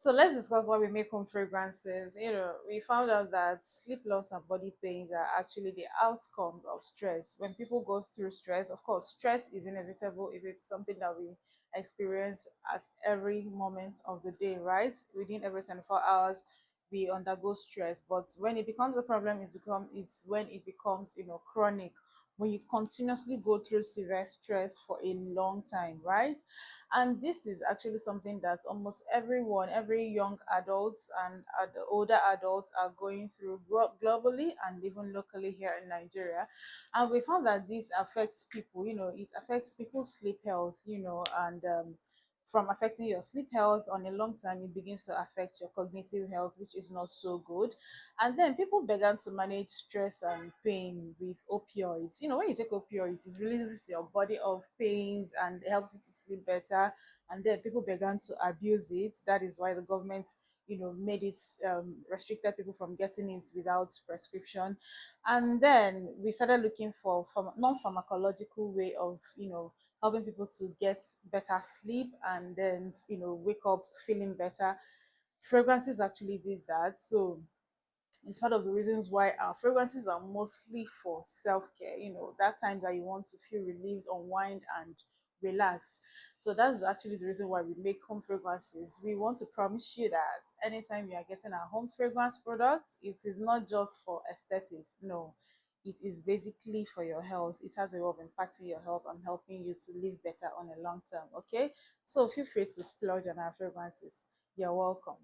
So let's discuss why we make home fragrances. We found out that sleep loss and body pains are actually the outcomes of stress. When people go through stress, of course, stress is inevitable if it's something that we experience at every moment of the day, right? Within every 24 hours, we undergo stress. But when it becomes a problem, it's when it becomes, chronic. When you continuously go through severe stress for a long time, right? And this is actually something that almost everyone, every young adults and older adults are going through globally and even locally here in Nigeria. And we found that this affects people, it affects people's sleep health, and from affecting your sleep health on a long time, it begins to affect your cognitive health, which is not so good. And then people began to manage stress and pain with opioids. When you take opioids, it relieves your body of pains and helps you to sleep better. And then people began to abuse it. That is why the government, made it restricted people from getting it without prescription. And then we started looking for non-pharmacological way of, helping people to get better sleep and then, wake up feeling better. Fragrances actually did that. So it's part of the reasons why our fragrances are mostly for self-care, that time that you want to feel relieved, unwind, and relax. So that's actually the reason why we make home fragrances. We want to promise you that anytime you are getting a home fragrance product, it is not just for aesthetics. No, it is basically for your health. It has a way of impacting your health and helping you to live better on a long term. Okay, so feel free to splurge on our fragrances. You're welcome.